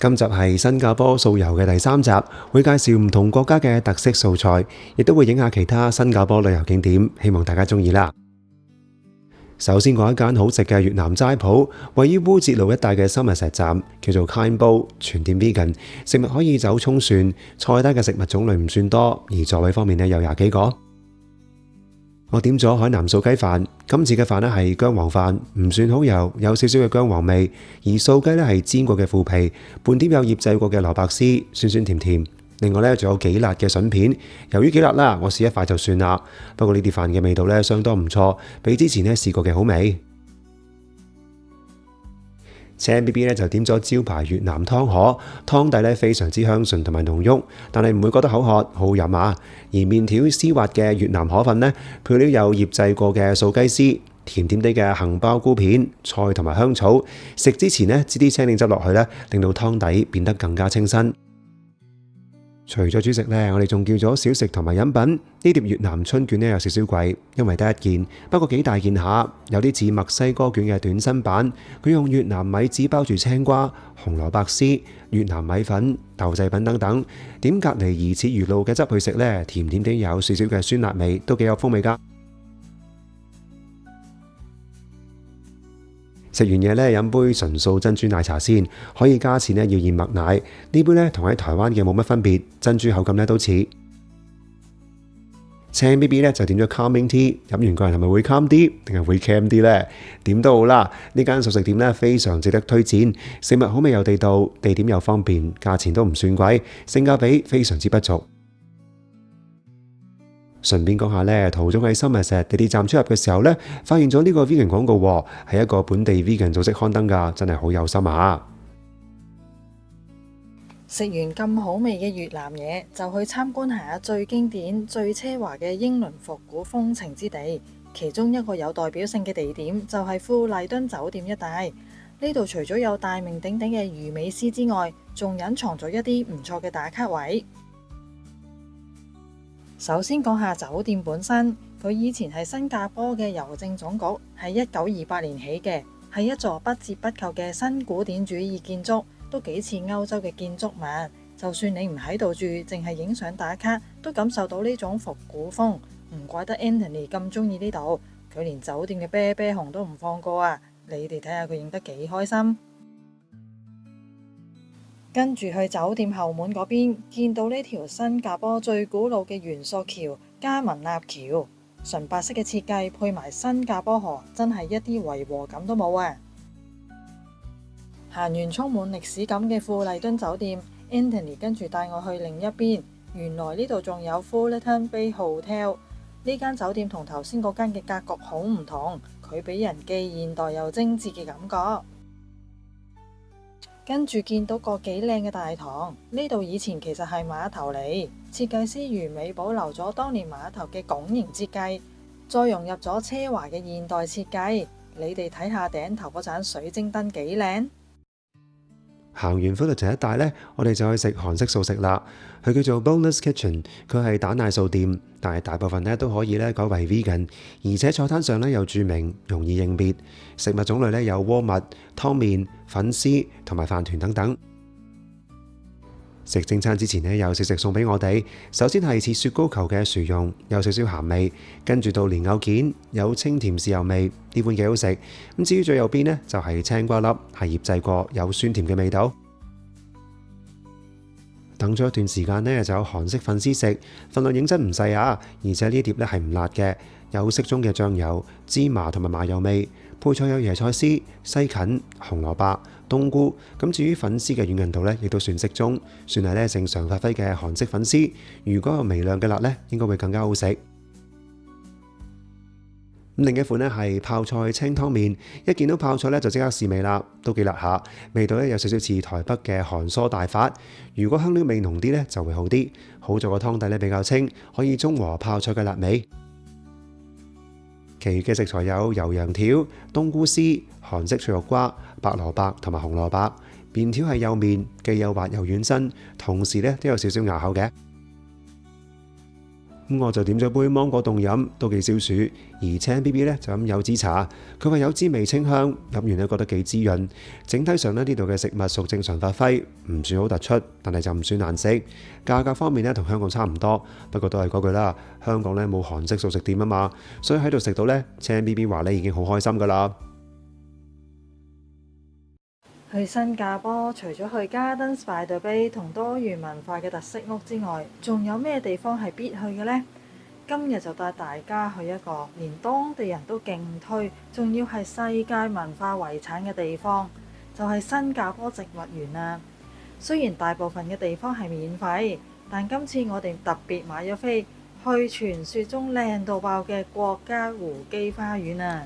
今集係新加坡素遊嘅第3集，會介紹唔同國家嘅特色素菜，亦都會影下其他新加坡旅遊景點，希望大家中意啦。首先講一間好食嘅越南齋鋪，位於烏節路一帶嘅深日石站，叫做 Kind Bowl， 全店 vegan， 食物可以走蔥蒜，菜單嘅食物種類唔算多，而座位方面有20幾個。我點咗海南素雞飯，今次嘅飯咧係薑黃飯，唔算好油，有少少嘅薑黃味，而素雞咧係煎過嘅腐皮，半碟有醃製過嘅蘿蔔絲，酸酸甜甜。另外咧仲有幾辣嘅筍片，由於幾辣啦，我試一塊就算啦。不過呢啲飯嘅味道咧相當唔錯，比之前咧試過嘅好味。青 B B 咧就點咗招牌越南湯河，湯底咧非常之香醇同埋濃郁，但係唔會覺得口渴，好好飲啊！而麵條絲滑嘅越南河粉呢，配料有醃製過嘅素雞絲，甜點啲嘅杏鮑菇片、菜同埋香草。食之前呢，擠啲青檸汁落去咧，令到湯底變得更加清新。除咗主食呢，我哋仲叫咗小食同埋飲品。呢碟越南春卷呢有少少貴，因為得一件，不過幾大件下，有啲似墨西哥卷嘅短身版。佢用越南米紙包住青瓜、紅蘿蔔絲、越南米粉、豆製品等等，點隔離疑似魚露嘅汁去食呢，甜點啲有少少嘅酸辣味，都幾有風味㗎。食完嘢咧，飲杯純素珍珠奶茶先，可以加錢咧，要燕麥奶。呢杯咧同喺台灣嘅冇乜分別，珍珠口感咧都似。青 B B 咧就點咗 calming tea， 飲完個人係咪會 calm 啲，定係會 cam 啲呢？點都好啦，呢間素食店咧非常值得推薦，食物好味又地道，地點又方便，價錢都唔算貴，性價比非常之不俗。順便講下呢，途中喺深日石地鐵站出入嘅時候呢，發現咗呢個 vegan 廣告，係一個本地 vegan 組織刊登㗎，真係好有心啊！食完咁好味嘅越南嘢，就去參觀下最經典、最奢華嘅英倫復古風情之地。其中一個有代表性嘅地點就係富麗敦酒店一帶。呢度除咗有大名鼎鼎嘅魚尾獅之外，仲隱藏咗一啲唔錯嘅打卡位。首先講下酒店本身，佢以前係新加坡嘅郵政總局，係1928年起嘅，係一座不折不扣嘅新古典主義建築，都幾似歐洲嘅建築物。就算你唔喺度住，淨係影相打卡，都感受到呢種復古風。唔怪得 Anthony 咁中意呢度，佢連酒店嘅啤啤熊都唔放過啊！你哋睇下佢影得幾開心。跟住去酒店後門嗰邊，見到呢條新加坡最古老嘅元素橋嘉文納橋，純白色嘅設計配埋新加坡河，真係一啲違和感都冇啊！行完充滿歷史感嘅富麗敦酒店， Anthony 跟住帶我去另一邊，原來呢度仲有 Fullerton Bay Hotel。呢間酒店同頭先嗰間嘅格局好唔同，佢俾人既現代又精緻嘅感覺。跟住見到個幾靚嘅大堂，呢度以前其實係碼頭嚟，設計師完美保留咗當年碼頭嘅拱形設計，再融入咗奢華嘅現代設計。你哋睇下頂頭嗰盞水晶燈幾靚。行完Fullerton一帶呢，我哋就去食韓式素食啦。佢叫做 Boneless Kitchen， 佢係蛋奶素店，但係大部分呢都可以改為 vegan， 而且菜單上有註明，容易認別。食物種類有鍋物、湯麵、粉絲同埋飯團等等。食正餐之前有小食送俾我哋，首先係似雪糕球嘅薯蓉，有少少鹹味，跟住到蓮藕件，有清甜豉油味，呢款幾好食。咁至於最右邊呢，就係青瓜粒，係醃製過，有酸甜嘅味道。等咗一段時間呢，就有韓式粉絲食，份量認真唔細啊，而且呢碟呢係唔辣嘅，有適中嘅醬油、芝麻同埋麻油味，配菜有椰菜絲、西芹、紅蘿蔔、冬菇。咁至於粉絲嘅軟韌度呢，亦都算適中，算係正常發揮嘅韓式粉絲。如果有微量嘅辣呢，應該會更加好食。另一款呢係泡菜清湯麵，一見到泡菜呢就即刻試味啦，都幾辣下，味道呢有少少似台北嘅韓蔬大發。如果香料味濃啲呢就會好啲，好在個湯底呢比較清，可以中和泡菜嘅辣味。其餘嘅食材有油羊條、冬菇絲、韓式脆肉瓜、白蘿蔔同埋紅蘿蔔。麵條係幼麵，既幼滑又軟身，同時呢都有少少牙口嘅。咁我就點咗杯芒果凍飲，都幾消暑。而青 B B 咧就飲柚子茶，佢話柚子味清香，飲完咧覺得幾滋潤。整體上咧呢度嘅食物屬正常發揮，唔算好突出，但係就唔算難食。價格方面咧同香港差唔多，不過都係嗰句啦，香港咧冇韓式素食店啊嘛，所以喺度食到咧青 B B 話咧已經好開心噶啦。去新加坡除咗去 Gardens by the Bay 同多元文化嘅特色屋之外，仲有咩地方係必去嘅呢？今日就帶大家去一個連當地人都勁推，仲要係世界文化遺產嘅地方，就係新加坡植物園啦。雖然大部分嘅地方係免費，但今次我哋特別買咗飛去傳說中靚到爆嘅國家湖基花園啊！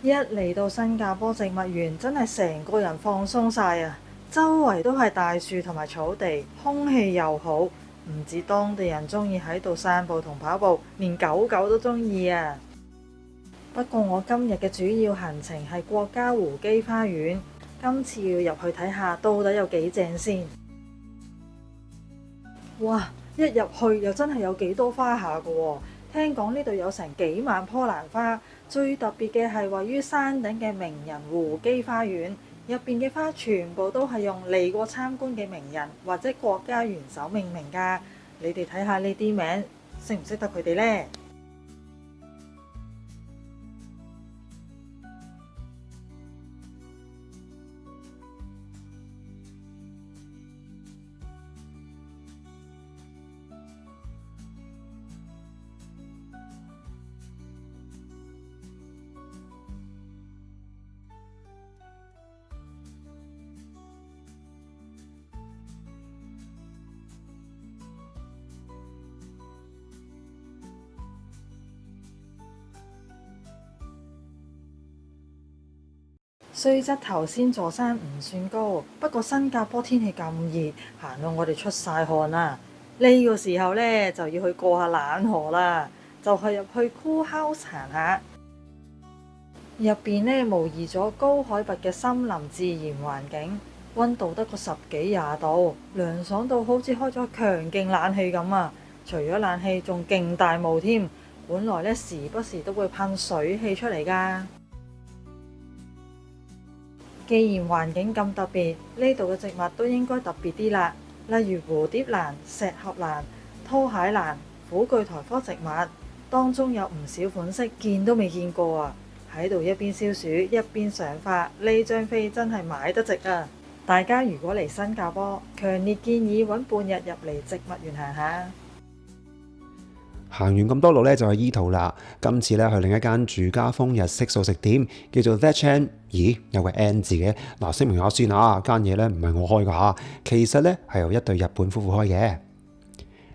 一嚟到新加坡植物園，真係成個人放鬆晒啊！周圍都係大樹同埋草地，空氣又好，唔止當地人中意喺度散步同跑步，連狗狗都中意啊！不過我今日嘅主要行程係國家湖基花園，今次要入去睇下到底有幾正先。哇！一入去又真係有幾多花下㗎喎，聽講呢度有成幾萬棵蘭花。最特別嘅係位於山頂嘅名人湖基花園，入邊嘅花全部都係用嚟過參觀嘅名人或者國家元首命名㗎。你哋睇下呢啲名，識唔識得佢哋呢？雖則頭先座山唔算高，不過新加坡天氣咁熱，行到我哋出晒汗啦。呢個時候呢，就要去過下冷河啦，就係入去 Cool House 行下。入邊呢，模擬咗高海拔嘅森林自然環境，溫度得個10幾20度，涼爽到好似開咗強勁冷氣咁啊！除咗冷氣，仲勁大霧添。本來呢，時不時都會噴水氣出嚟㗎。既然環境咁特別，呢度嘅植物都應該特別啲啦。例如蝴蝶蘭、石斛蘭、拖鞋蘭、虎炬台科植物，當中有唔少款式見都未見過啊！喺度一邊消暑一邊賞花，呢張飛真係買得值啊！大家如果嚟新加坡，強烈建議揾半日入嚟植物園行下。行完咁多路咧，就係依圖啦。今次咧去另一間住家風日式素食店，叫做 That Chan。咦，有個 N 字嘅。嗱，聲明下先啊，間嘢咧唔係我開㗎嚇，其實咧係由一對日本夫婦開嘅。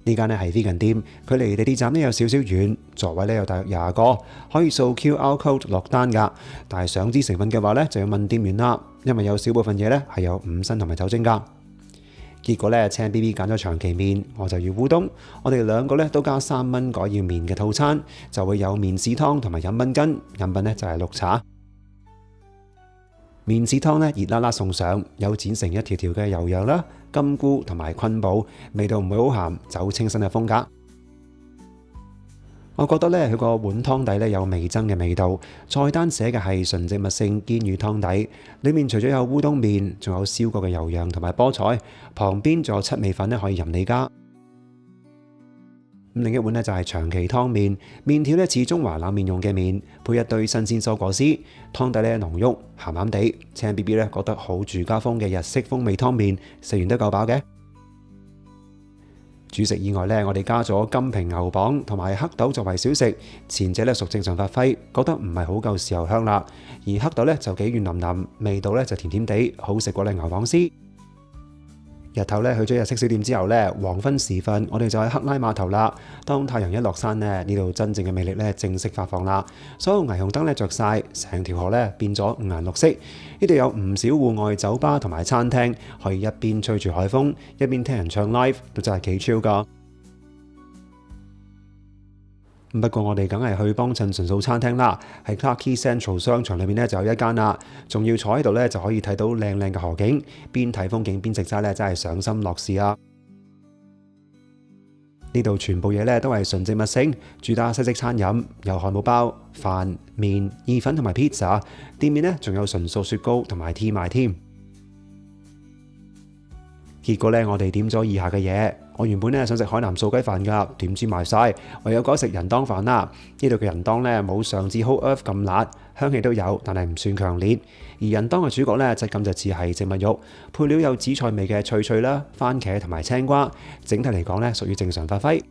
呢間咧係 vegan 店，佢離地鐵站咧有少少遠，座位咧有大約20個，可以掃 QR code 落單㗎。但係想知成分嘅話咧，就要問店員啦，因為有少部分嘢咧係有五辛同埋酒精㗎。結果咧，青 B B 揀咗長期麵，我就要烏冬。我哋兩個咧都加3蚊改要麵嘅套餐，就會有麵豉湯同埋飲品羹。飲品咧就係綠茶。麵豉湯咧熱辣辣送上，有剪成一條條嘅油羊啦、金菇同埋昆布，味道唔會好鹹，走清新嘅風格。我覺得咧佢個碗湯底咧有味噌嘅味道，菜單寫嘅係純植物性堅魚湯底，裡面除咗有烏冬麵，仲有燒過嘅油羊同埋菠菜，旁邊仲有七味粉咧可以任你加。另一碗咧就係長期湯麵，麵條咧似中華冷麵用嘅麵，配一堆新鮮蔬果絲，湯底咧濃郁鹹鹹地。青 B B 咧覺得好住家風嘅日式風味湯麵，食完都夠飽嘅。主食以外咧，我哋加咗金平牛蒡同埋黑豆作為小食，前者咧屬正常發揮，覺得唔係好夠豉油香辣，而黑豆咧就幾軟腍腍，味道咧就甜甜地，好食過你牛蒡絲。日頭咧去咗日式小店之後咧，黃昏時分我哋就喺克拉碼頭啦。當太陽一落山咧，呢度真正嘅魅力咧正式發放啦。所有霓虹燈咧着晒，成條河咧變咗5顏6色。呢度有唔少戶外酒吧同埋餐廳，可以一邊吹住海風，一邊聽人唱 live， 都真係幾 chill 噶。不過我哋梗係去幫襯純素餐廳啦，喺 Clarke Quay Central 商場裏面咧就有一間啦，仲要坐喺度咧就可以睇到靚靚嘅河景，邊睇風景邊食齋咧真係賞心樂事啊！呢度全部嘢咧都係純植物性，主打西式餐飲，有漢堡包、飯、麵、意粉同埋 pizza。店面咧仲有純素雪糕同埋 tea 賣添。結果咧，我哋點咗以下嘅嘢。我原本咧想食海南素雞飯㗎，點知賣晒，唯有改食人當飯啦。呢度嘅人當咧冇上次 Whole Earth 咁辣，香氣都有，但係唔算強烈。而人當嘅主角咧質感就似係植物肉，配料有紫菜味嘅脆脆啦、番茄同埋青瓜，整體嚟講咧屬於正常發揮。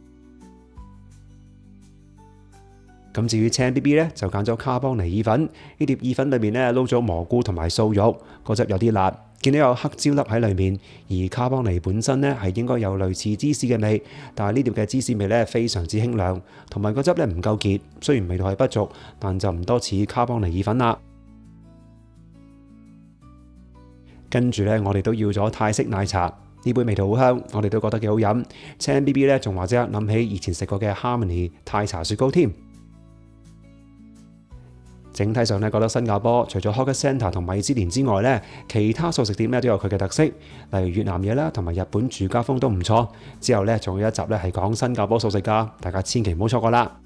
咁至於青 BB 咧，就揀咗卡邦尼意粉。呢碟意粉裏面咧撈咗蘑菇同埋素肉，個汁有啲辣，見到有黑椒粒喺裏面。而卡邦尼本身咧係應該有類似芝士嘅味，但係呢碟嘅芝士味咧非常之清涼，同埋個汁咧唔夠結。雖然味道係不俗，但就唔多似卡邦尼意粉啦。跟住咧，我哋都要咗泰式奶茶。呢杯味道好香，我哋都覺得幾好飲。青 BB 咧仲話即刻諗起以前食過嘅 Harmony 泰茶雪糕添。整體上咧，覺得新加坡除咗 Hawker Centre 同米芝蓮之外咧，其他素食店咧都有佢嘅特色，例如越南嘢啦，同埋日本住家風都唔錯。之後咧仲有一集咧係講新加坡素食㗎，大家千祈唔好錯過啦。